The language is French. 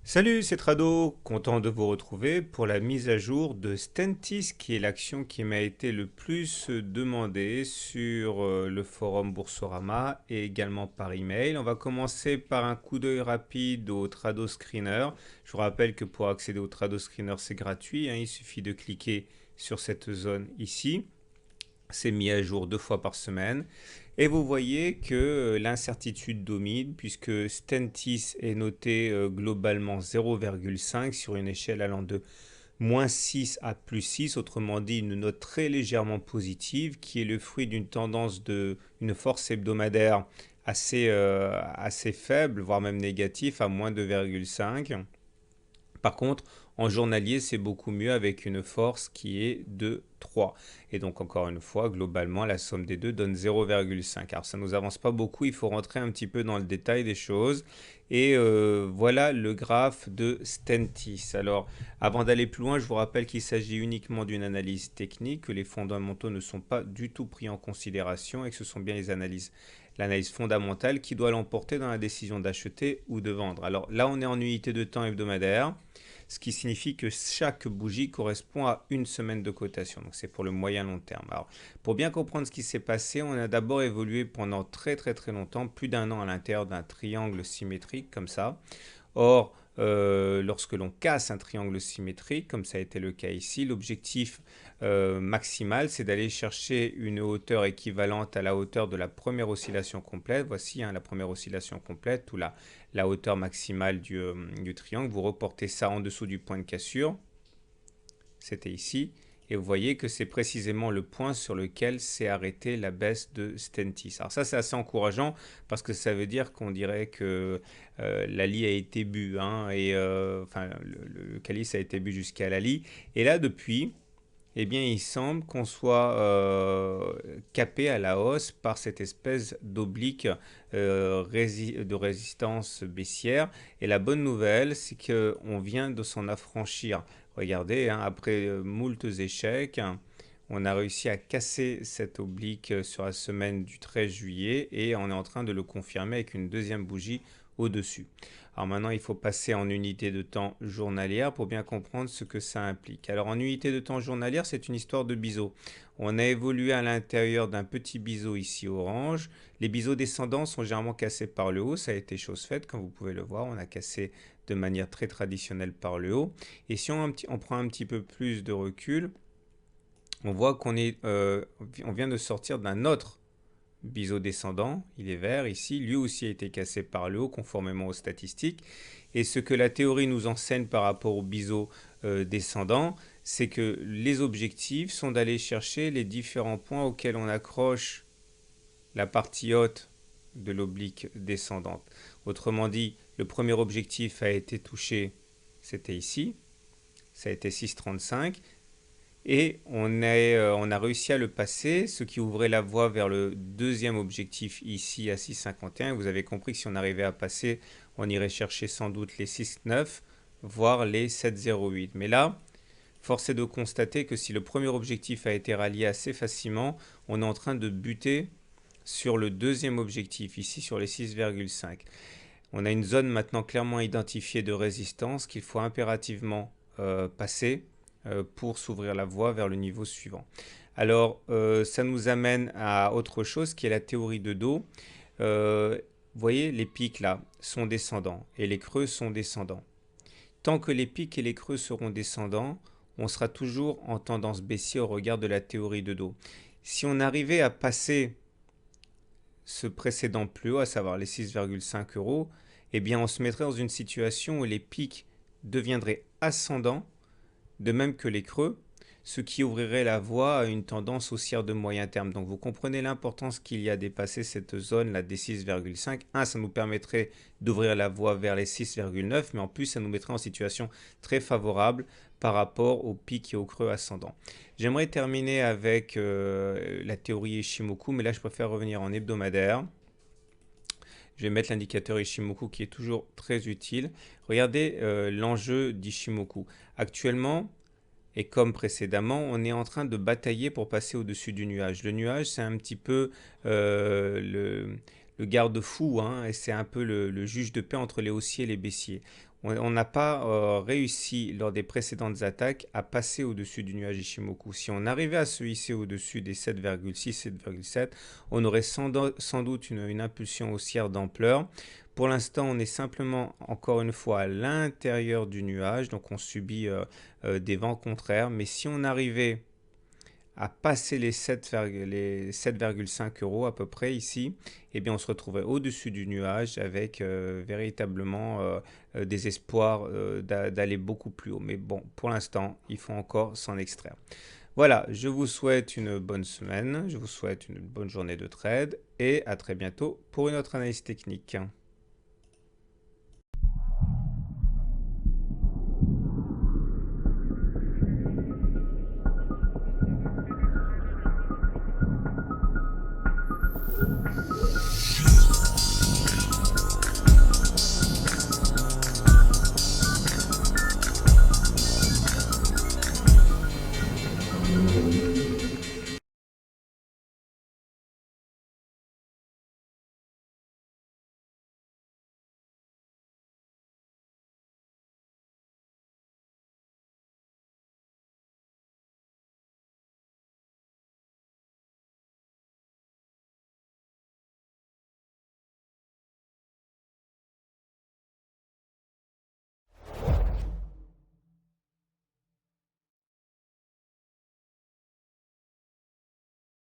Salut, c'est Trado, content de vous retrouver pour la mise à jour de Stentis, qui est l'action qui m'a été le plus demandée sur le forum Boursorama et également par email. On va commencer par un coup d'œil rapide au Trado Screener. Je vous rappelle que pour accéder au Trado Screener, c'est gratuit, hein, il suffit de cliquer sur cette zone ici. C'est mis à jour 2 fois par semaine. Et vous voyez que l'incertitude domine puisque Stentis est noté globalement 0,5 sur une échelle allant de -6 à +6, autrement dit une note très légèrement positive qui est le fruit d'une tendance de une force hebdomadaire assez faible, voire même négatif à -2,5. Par contre, en journalier, c'est beaucoup mieux avec une force qui est de 3. Et donc, encore une fois, globalement, la somme des deux donne 0,5. Alors, ça ne nous avance pas beaucoup, il faut rentrer un petit peu dans le détail des choses. Et voilà le graphe de Stentis. Alors, avant d'aller plus loin, je vous rappelle qu'il s'agit uniquement d'une analyse technique, que les fondamentaux ne sont pas du tout pris en considération et que ce sont bien l'analyse fondamentale qui doit l'emporter dans la décision d'acheter ou de vendre. Alors là, on est en unité de temps hebdomadaire, ce qui signifie que chaque bougie correspond à une semaine de cotation. Donc c'est pour le moyen long terme. Alors pour bien comprendre ce qui s'est passé, on a d'abord évolué pendant très longtemps, plus d'un an à l'intérieur d'un triangle symétrique comme ça. Or, lorsque l'on casse un triangle symétrique, comme ça a été le cas ici, l'objectif maximal, c'est d'aller chercher une hauteur équivalente à la hauteur de la première oscillation complète. Voici hein, la première oscillation complète, ou la hauteur maximale du triangle. Vous reportez ça en dessous du point de cassure. C'était ici. Et vous voyez que c'est précisément le point sur lequel s'est arrêtée la baisse de Stentis. Alors ça, c'est assez encourageant parce que ça veut dire qu'on dirait que la lie a été bu, hein, et enfin le calice a été bu jusqu'à la lie. Et là, depuis, eh bien, il semble qu'on soit capé à la hausse par cette espèce d'oblique de résistance baissière. Et la bonne nouvelle, c'est qu'on vient de s'en affranchir. Regardez, hein, après moultes échecs, on a réussi à casser cette oblique sur la semaine du 13 juillet et on est en train de le confirmer avec une deuxième bougie au-dessus. Alors maintenant, il faut passer en unité de temps journalière pour bien comprendre ce que ça implique. Alors en unité de temps journalière, c'est une histoire de biseau. On a évolué à l'intérieur d'un petit biseau ici orange. Les biseaux descendants sont généralement cassés par le haut. Ça a été chose faite, comme vous pouvez le voir. On a cassé de manière très traditionnelle par le haut. Et si on prend un petit peu plus de recul, on voit on vient de sortir d'un autre biseau descendant, il est vert ici, lui aussi a été cassé par le haut conformément aux statistiques. Et ce que la théorie nous enseigne par rapport au biseau descendant, c'est que les objectifs sont d'aller chercher les différents points auxquels on accroche la partie haute de l'oblique descendante. Autrement dit, le premier objectif a été touché, c'était ici, ça a été 6,35. Et on a réussi à le passer, ce qui ouvrait la voie vers le deuxième objectif ici à 6,51. Vous avez compris que si on arrivait à passer, on irait chercher sans doute les 6,9, voire les 7,08. Mais là, force est de constater que si le premier objectif a été rallié assez facilement, on est en train de buter sur le deuxième objectif, ici sur les 6,5. On a une zone maintenant clairement identifiée de résistance qu'il faut impérativement passer pour s'ouvrir la voie vers le niveau suivant. Alors, ça nous amène à autre chose qui est la théorie de dos. Vous voyez, les pics là sont descendants et les creux sont descendants. Tant que les pics et les creux seront descendants, on sera toujours en tendance baissière au regard de la théorie de dos. Si on arrivait à passer ce précédent plus haut, à savoir les 6,5 euros, eh bien on se mettrait dans une situation où les pics deviendraient ascendants, de même que les creux, ce qui ouvrirait la voie à une tendance haussière de moyen terme. Donc vous comprenez l'importance qu'il y a dépasser cette zone là des 6,5. Ça nous permettrait d'ouvrir la voie vers les 6,9, mais en plus ça nous mettrait en situation très favorable par rapport au pic et au creux ascendant. J'aimerais terminer avec la théorie Ishimoku, mais là je préfère revenir en hebdomadaire. Je vais mettre l'indicateur Ishimoku qui est toujours très utile. Regardez l'enjeu d'Ishimoku. Actuellement, et comme précédemment, on est en train de batailler pour passer au-dessus du nuage. Le nuage, c'est un petit peu le garde-fou, hein, et c'est un peu le juge de paix entre les haussiers et les baissiers. on n'a pas réussi lors des précédentes attaques à passer au-dessus du nuage Ishimoku. Si on arrivait à se hisser au-dessus des 7,6, 7,7, on aurait sans doute une impulsion haussière d'ampleur. Pour l'instant, on est simplement, encore une fois, à l'intérieur du nuage, donc on subit des vents contraires. Mais si on arrivait à passer les 7,5 euros à peu près ici, eh bien on se retrouverait au-dessus du nuage avec véritablement des espoirs d'aller beaucoup plus haut. Mais bon, pour l'instant, il faut encore s'en extraire. Voilà, je vous souhaite une bonne semaine, je vous souhaite une bonne journée de trade et à très bientôt pour une autre analyse technique.